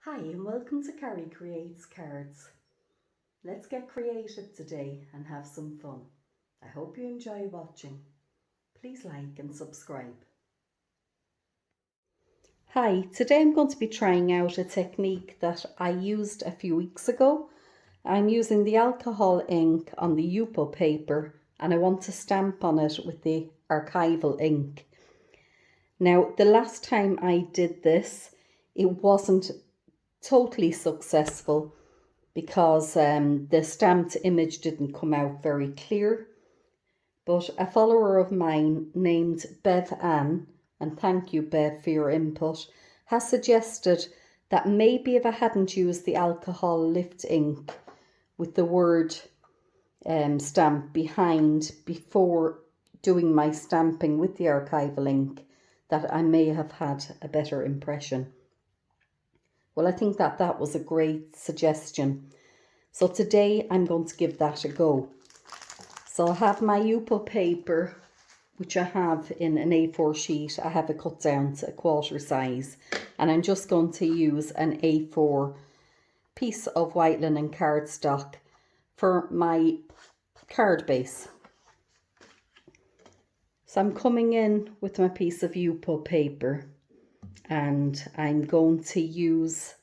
Hi and welcome to Carrie Creates Cards. Let's get creative today and have some fun. I hope you enjoy watching. Please like and subscribe. Hi, today I'm going to be trying out a technique that I used a few weeks ago. I'm using the alcohol ink on the Yupo paper and I want to stamp on it with the archival ink. Now, the last time I did this, it wasn't totally successful because the stamped image didn't come out very clear. But a follower of mine named Bev Ann, and thank you Bev for your input, has suggested that maybe if I hadn't used the alcohol lift ink with the word stamp behind before doing my stamping with the archival ink, that I may have had a better impression. Well, I think that was a great suggestion. So today I'm going to give that a go. So I have my Yupo paper, which I have in an A4 sheet. I have it cut down to a quarter size. And I'm just going to use an A4 piece of white linen cardstock for my card base. So I'm coming in with my piece of Yupo paper and I'm going to use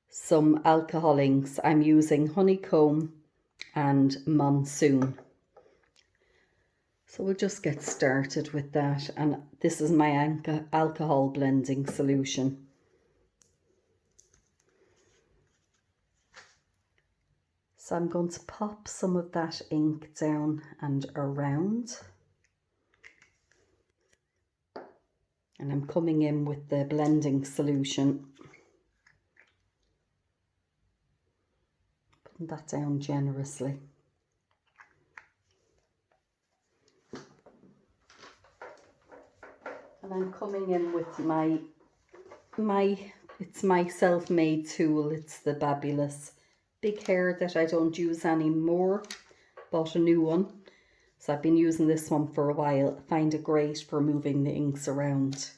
some alcohol inks. I'm using Honeycomb and Monsoon. So we'll just get started with that, and this is my alcohol blending solution. So I'm going to pop some of that ink down and around, and I'm coming in with the blending solution. Putting that down generously. And I'm coming in with it's my self-made tool. It's the Babulous Big Hair that I don't use anymore. Bought a new one. So I've been using this one for a while. I find it great for moving the inks around.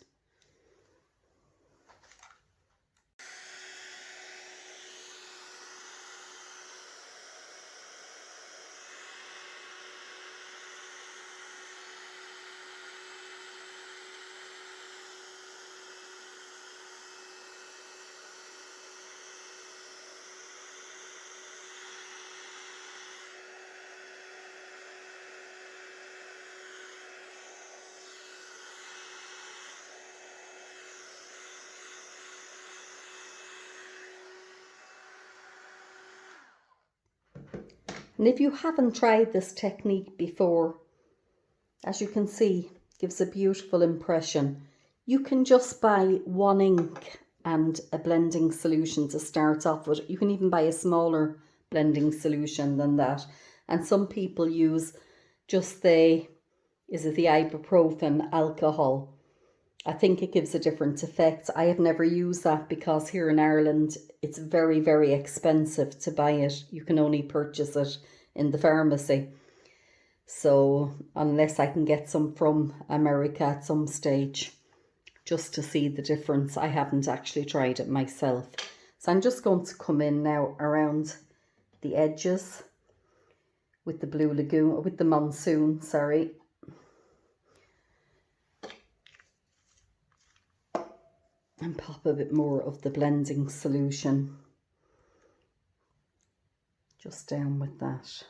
And if you haven't tried this technique before, as you can see, it gives a beautiful impression. You can just buy one ink and a blending solution to start off with. You can even buy a smaller blending solution than that. And some people use just the ibuprofen alcohol. I think it gives a different effect. I have never used that because here in Ireland it's very, very expensive to buy it. You can only purchase it in the pharmacy. So unless I can get some from America at some stage, just to see the difference, I haven't actually tried it myself. So I'm just going to come in now around the edges with the Blue Lagoon, with the Monsoon, sorry. And pop a bit more of the blending solution just down with that.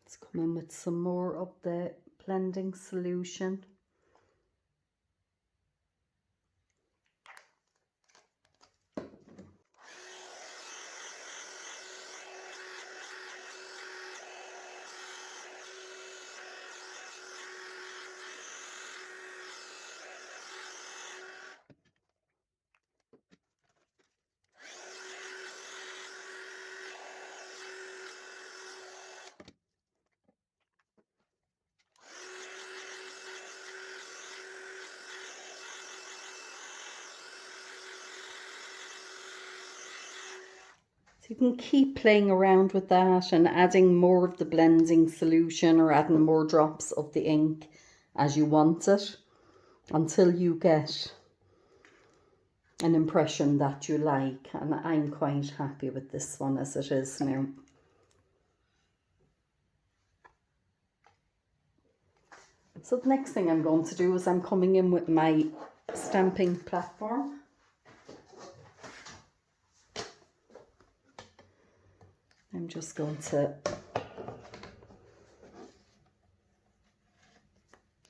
Let's come in with some more of the blending solution. you can keep playing around with that and adding more of the blending solution or adding more drops of the ink as you want it until you get an impression that you like. And I'm quite happy with this one as it is now. So the next thing I'm going to do is I'm coming in with my stamping platform. I'm just going to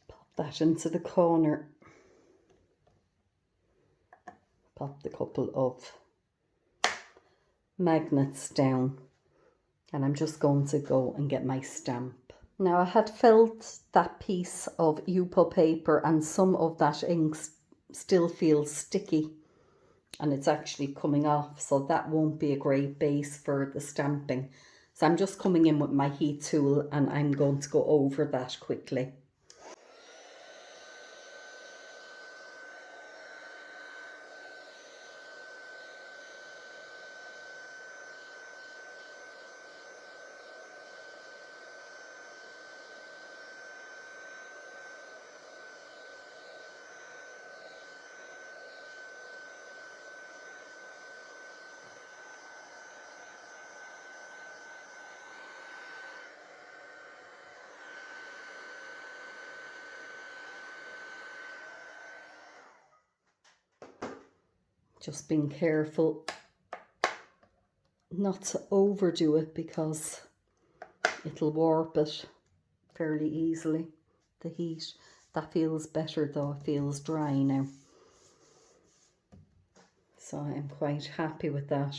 pop that into the corner. Pop the couple of magnets down, and I'm just going to go and get my stamp. Now I had felt that piece of Yupo paper and some of that ink still feels sticky, and it's actually coming off, so that won't be a great base for the stamping. So I'm just coming in with my heat tool and I'm going to go over that quickly. Just being careful not to overdo it because it'll warp it fairly easily. The heat, that feels better though, it feels dry now. So I'm quite happy with that.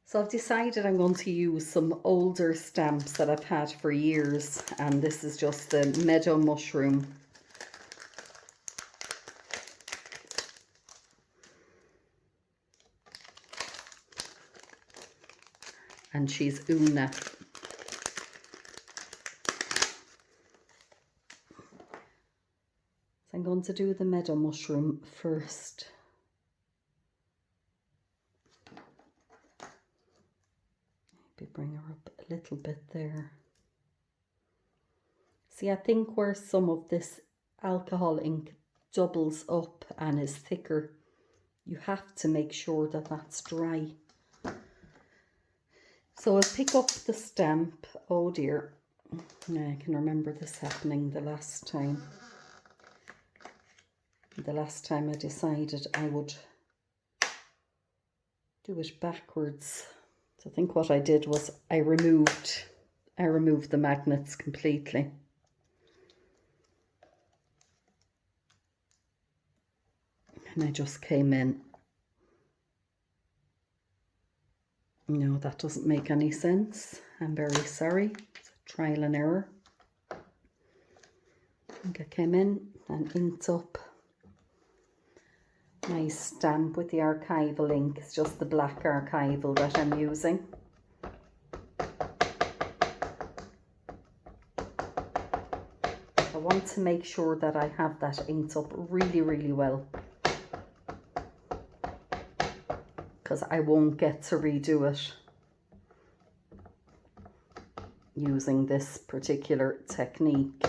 So I've decided I'm going to use some older stamps that I've had for years, and this is just the Meadow mushroom. And she's Oona. So I'm going to do the Meadow mushroom first. Maybe bring her up a little bit there. See, I think where some of this alcohol ink doubles up and is thicker, you have to make sure that that's dry. So I'll pick up the stamp. Oh dear, I can remember this happening the last time. The last time I decided I would do it backwards. So I think what I did was I removed the magnets completely. And I just came in. No, that doesn't make any sense. I'm very sorry. It's a trial and error. I think I came in and inked up my stamp with the Archival ink. It's just the black Archival that I'm using. I want to make sure that I have that inked up really, really well, because I won't get to redo it using this particular technique.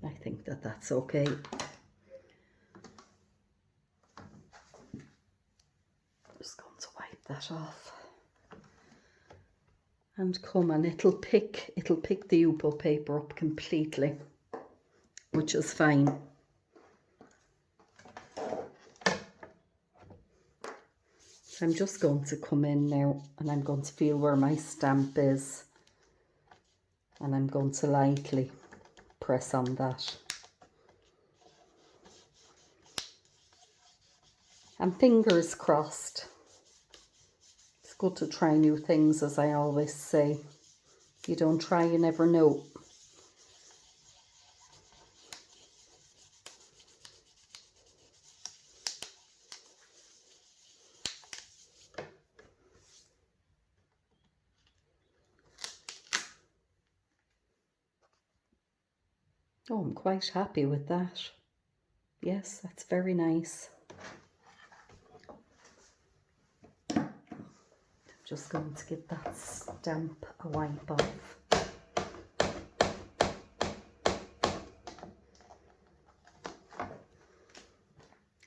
I think that that's okay. Just going to wipe that off. And come on, it'll pick the Yupo paper up completely, which is fine. So I'm just going to come in now and I'm going to feel where my stamp is, and I'm going to lightly press on that. And fingers crossed. It's good to try new things, as I always say. If you don't try, you never know. Oh, I'm quite happy with that. Yes, that's very nice. I'm just going to give that stamp a wipe off.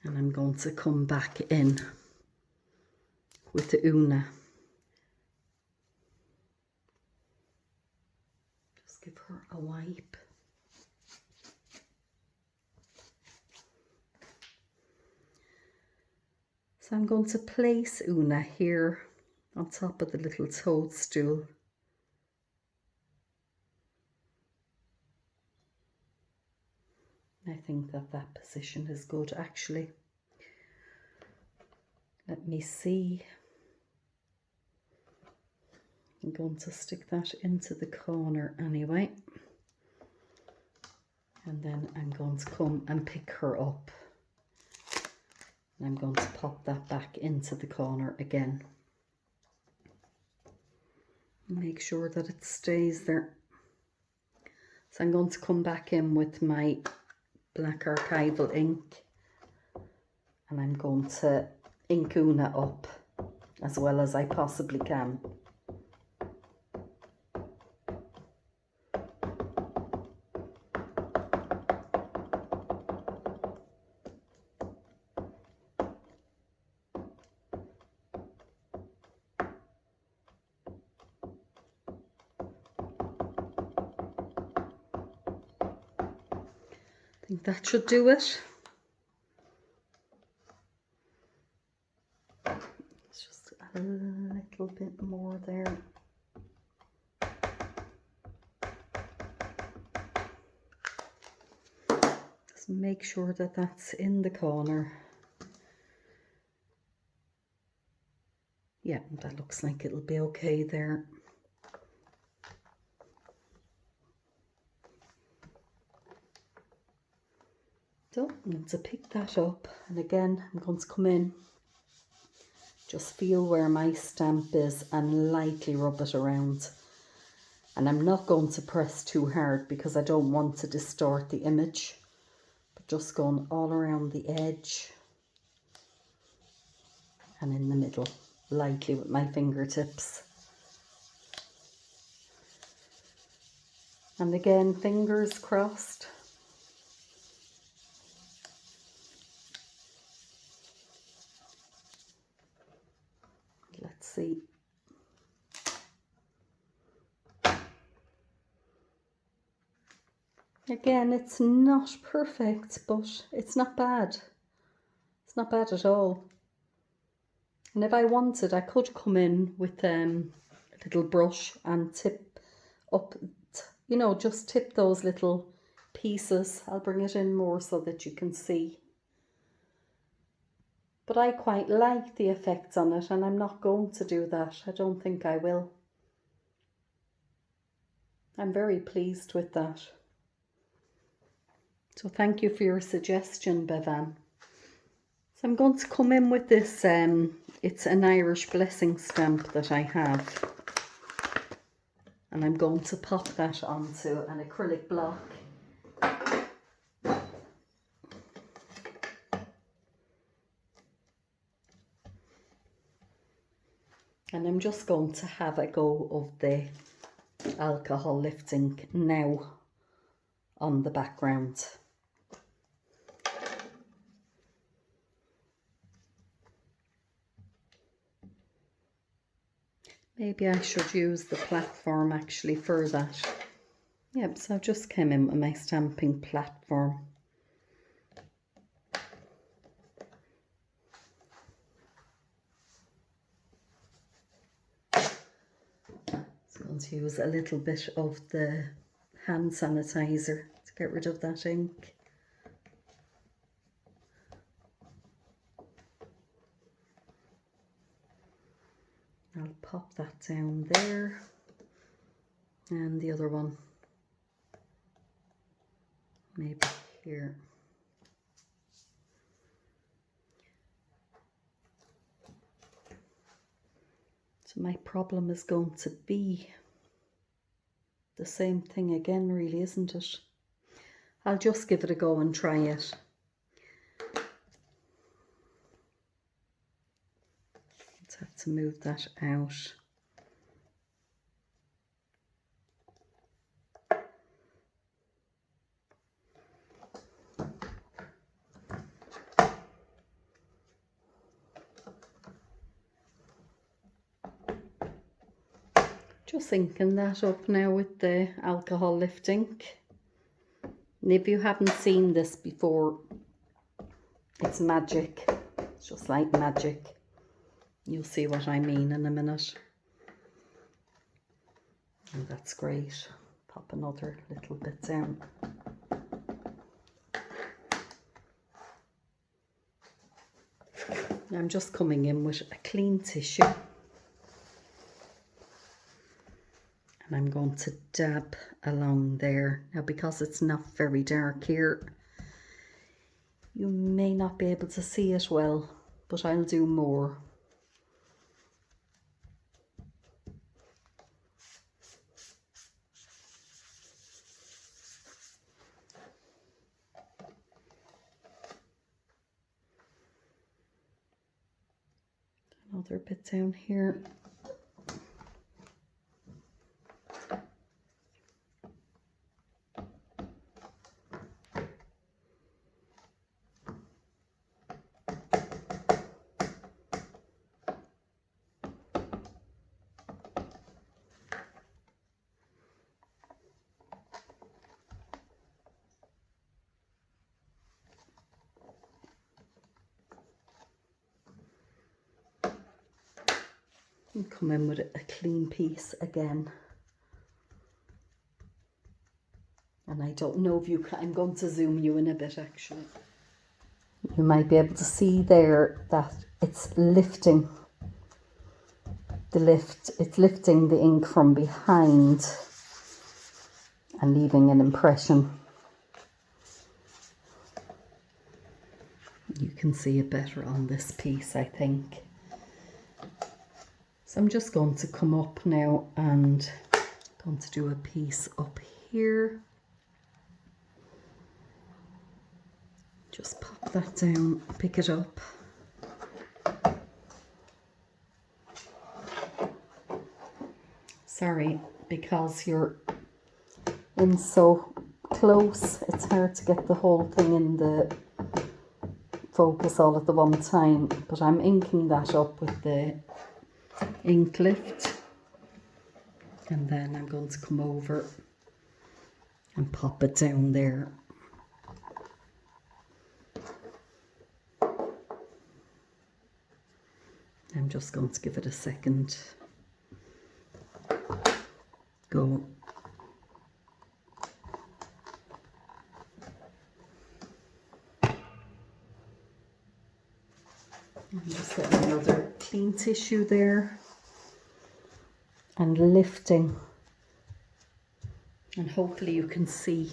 And I'm going to come back in with the Oona. Just give her a wipe. So I'm going to place Oona here on top of the little toadstool. I think that position is good actually. Let me see. I'm going to stick that into the corner anyway. And then I'm going to come and pick her up. And I'm going to pop that back into the corner again. Make sure that it stays there. So I'm going to come back in with my black Archival ink. And I'm going to ink Oona up as well as I possibly can. I think that should do it. It's just a little bit more there. Just make sure that that's in the corner. Yeah, that looks like it'll be okay there. So I'm going to pick that up, and again I'm going to come in, just feel where my stamp is and lightly rub it around. And I'm not going to press too hard because I don't want to distort the image, but just going all around the edge and in the middle, lightly with my fingertips. And again, fingers crossed. Let's see. Again, it's not perfect, but it's not bad. It's not bad at all. And if I wanted, I could come in with a little brush and tip up, you know, just tip those little pieces. I'll bring it in more so that you can see. But I quite like the effects on it, and I'm not going to do that. I don't think I will. I'm very pleased with that. So thank you for your suggestion, Bevan. So I'm going to come in with this, it's an Irish blessing stamp that I have. And I'm going to pop that onto an acrylic block. And I'm just going to have a go of the alcohol lifting now on the background. Maybe I should use the platform actually for that. Yep, so I just came in with my stamping platform. So I'm going to use a little bit of the hand sanitizer to get rid of that ink. I'll pop that down there, and the other one maybe here. So my problem is going to be the same thing again, really, isn't it? I'll just give it a go and try it. Just have to move that out. Just inking that up now with the alcohol lift ink. And if you haven't seen this before, it's magic. It's just like magic. You'll see what I mean in a minute. And that's great. Pop another little bit down. I'm just coming in with a clean tissue. And I'm going to dab along there. Now, because it's not very dark here, you may not be able to see it well, but I'll do more. Another bit down here. And come in with a clean piece again. And I don't know if you can, I'm going to zoom you in a bit actually. You might be able to see there that it's lifting the lift, it's lifting the ink from behind and leaving an impression. You can see it better on this piece, I think. So I'm just going to come up now and going to do a piece up here. Just pop that down, pick it up. Sorry, because you're in so close, it's hard to get the whole thing in the focus all at the one time, but I'm inking that up with the ink lift, and then I'm going to come over and pop it down there. I'm just going to give it a second go. I'm just getting another clean tissue there and lifting, and hopefully you can see,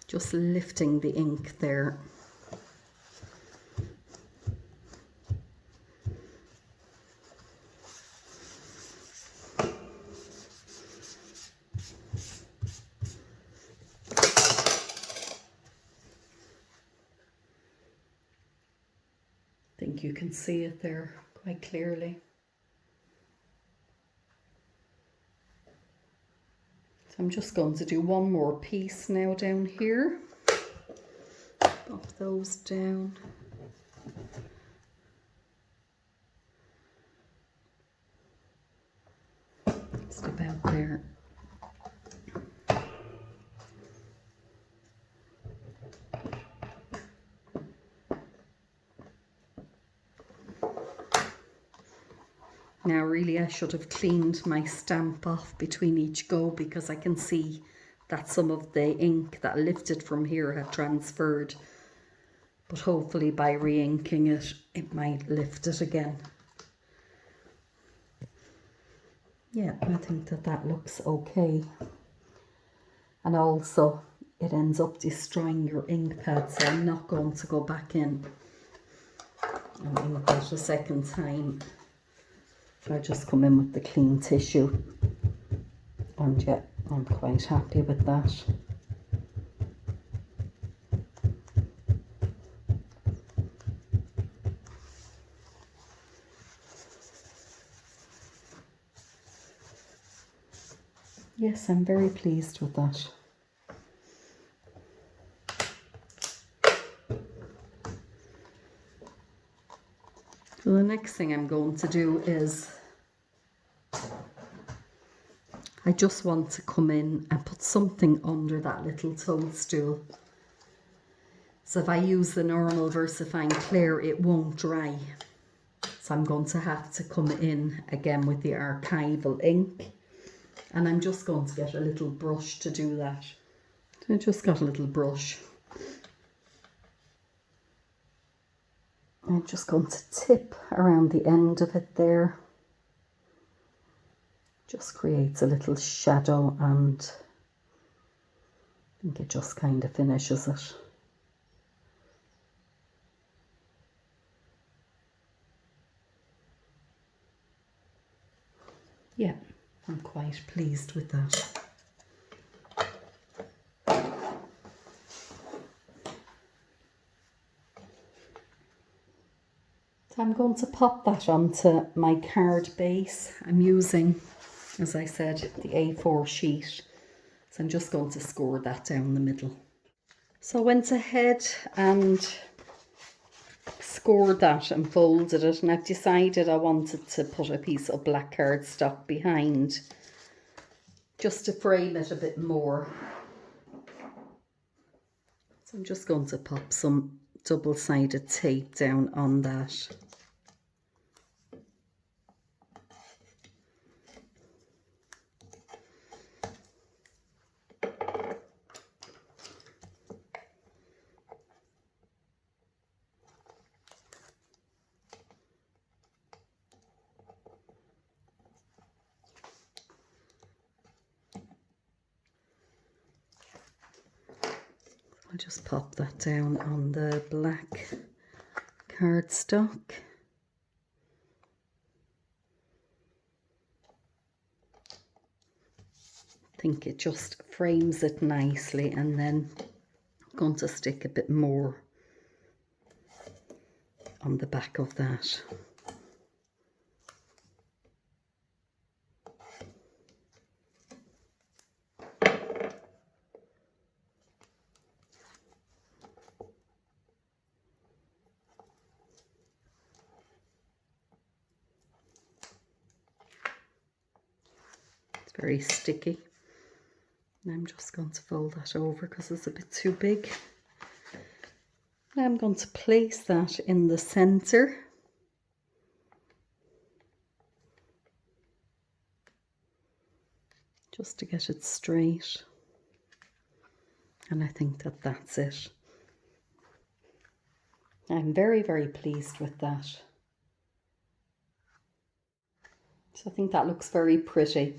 just lifting the ink there. I think you can see it there quite clearly. So I'm just going to do one more piece now down here. Pop those down. Just about there. Now really I should have cleaned my stamp off between each go, because I can see that some of the ink that lifted from here had transferred, but hopefully by re-inking it, it might lift it again. Yeah, I think that that looks okay. And also it ends up destroying your ink pad, so I'm not going to go back in and ink that a second time. I just come in with the clean tissue, and yeah, I'm quite happy with that. Yes, I'm very pleased with that. So the next thing I'm going to do is I just want to come in and put something under that little toadstool. So if I use the normal VersaFine clear, it won't dry. So I'm going to have to come in again with the Archival Ink. And I'm just going to get a little brush to do that. So I just got a little brush. I'm just going to tip around the end of it there. Just creates a little shadow, and I think it just kind of finishes it. Yeah, I'm quite pleased with that. So I'm going to pop that onto my card base. I'm using, as I said, the A4 sheet. So I'm just going to score that down the middle. So I went ahead and scored that and folded it, and I've decided I wanted to put a piece of black cardstock behind just to frame it a bit more. So I'm just going to pop some double-sided tape down on that. I'll just pop that down on the black cardstock. I think it just frames it nicely, and then I'm going to stick a bit more on the back of that. Very sticky. And I'm just going to fold that over because it's a bit too big. I'm going to place that in the center. Just to get it straight. And I think that that's it. I'm very, very pleased with that. So I think that looks very pretty.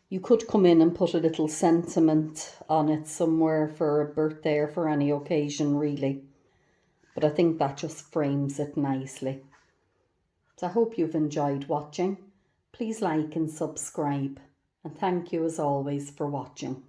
You could come in and put a little sentiment on it somewhere for a birthday or for any occasion, really. But I think that just frames it nicely. So I hope you've enjoyed watching. Please like and subscribe. And thank you as always for watching.